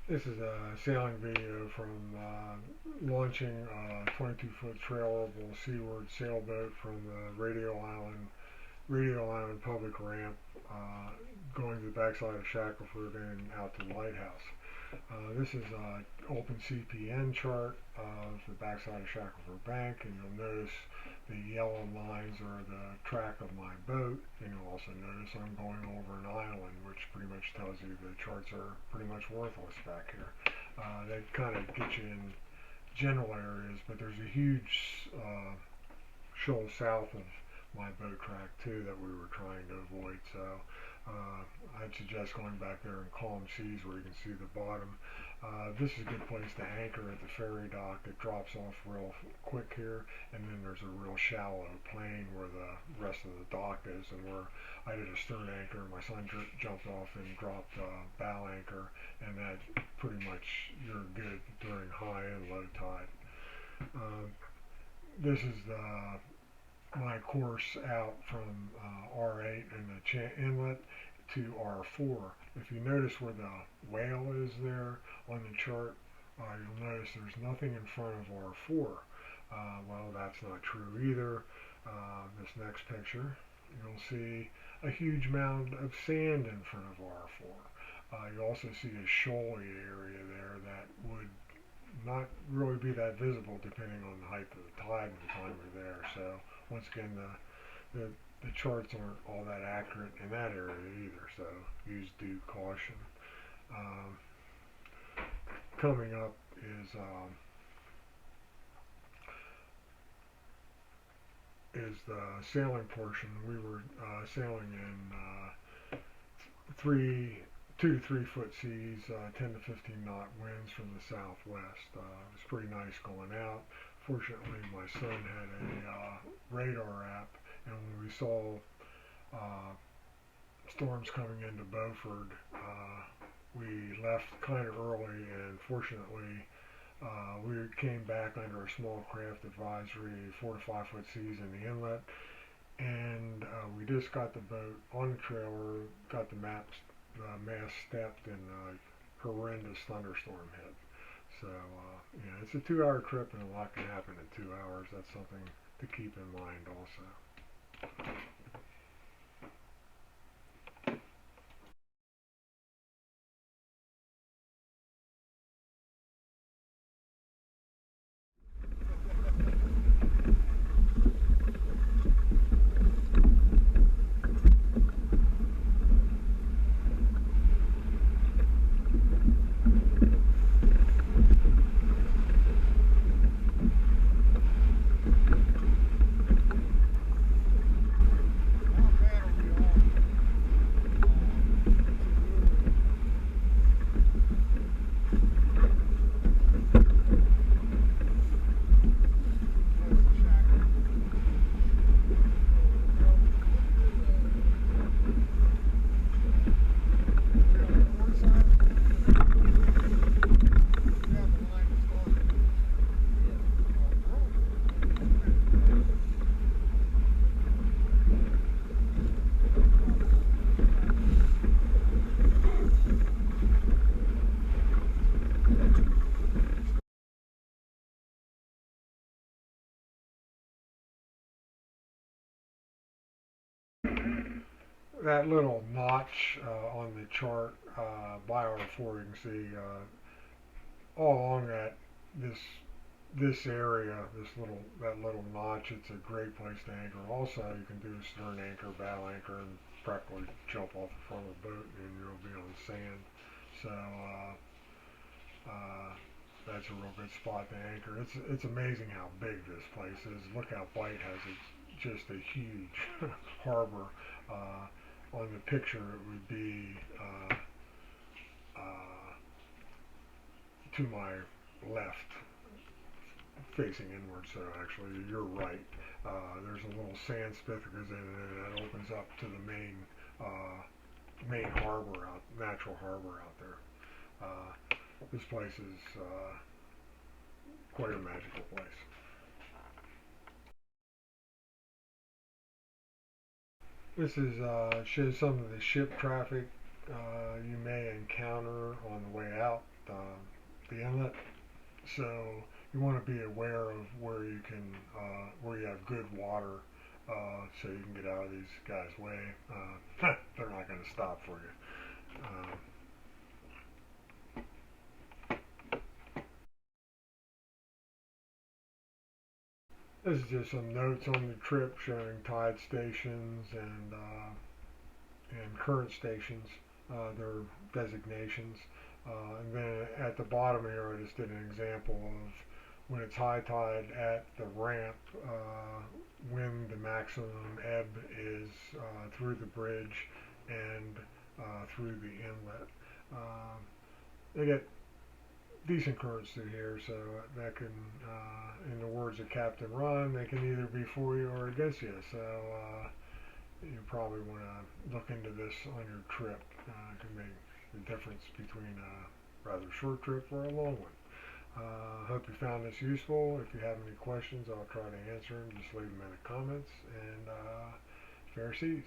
This is a sailing video from launching a 22-foot trailable seaward sailboat from the Radio Island public ramp, going to the backside of Shackleford and out to the lighthouse. This is an open CPN chart of the backside of Shackleford Bank, and you'll notice the yellow lines are the track of my boat, and you'll also notice I'm going over an island, which pretty much tells you the charts are pretty much worthless back here. They kind of get you in general areas, but there's a huge shoal south of my boat track too that we were trying to avoid. So uh, I'd suggest going back there in calm seas where you can see the bottom. This is a good place to anchor at the ferry dock. It drops off real quick here, and then there's a real shallow plain where the rest of the dock is, and where I did a stern anchor. My son jumped off and dropped bow anchor, and that pretty much you're good during high and low tide. Uh, this is my course out from R8 and the inlet to R4. If you notice where the whale is there on the chart, you'll notice there's nothing in front of R4. Well, that's not true either. This next picture, you'll see a huge mound of sand in front of R4. You also see a shoaly area there that would not really be that visible depending on the height of the tide and the time you're there. So once again, the the charts aren't all that accurate in that area either. So use due caution. Um, Coming up is the sailing portion. We were sailing in three 2 to 3 foot seas, 10 to 15 knot winds from the southwest. It was pretty nice going out. Fortunately, my son had a radar app, and when we saw uh, storms coming into Beaufort, we left kind of early, and fortunately, we came back under a small craft advisory, 4 to 5 foot seas in the inlet, and we just got the boat on the trailer, got the mast stepped, and a horrendous thunderstorm hit. So, it's a 2 hour trip, and a lot can happen in 2 hours. That's something to keep in mind also. That little notch on the chart by R4, you can see all along this this area, that little notch. It's a great place to anchor. Also, you can do a stern anchor, bow anchor, and practically jump off the front of the boat, and you'll be on sand. So uh, that's a real good spot to anchor. It's amazing how big this place is. Lookout Bight has just a huge harbor. On the picture, it would be uh, to my left, facing inward. So actually, you're right. There's a little sand spit that goes in, and that opens up to the main harbor natural harbor out there. This place is quite a magical place. This is shows some of the ship traffic you may encounter on the way out the inlet. So you want to be aware of where you have good water, so you can get out of these guys' way. They're not going to stop for you. This is just some notes on the trip showing tide stations and current stations, their designations. And then at the bottom here, I just did an example of when it's high tide at the ramp, when the maximum ebb is through the bridge and through the inlet. They get decent currents through here, so that can, in the words of Captain Ron, they can either be for you or against you. So you probably want to look into this on your trip. It can make the difference between a rather short trip or a long one. Hope you found this useful. If you have any questions, I'll try to answer them. Just leave them in the comments. And fair seas.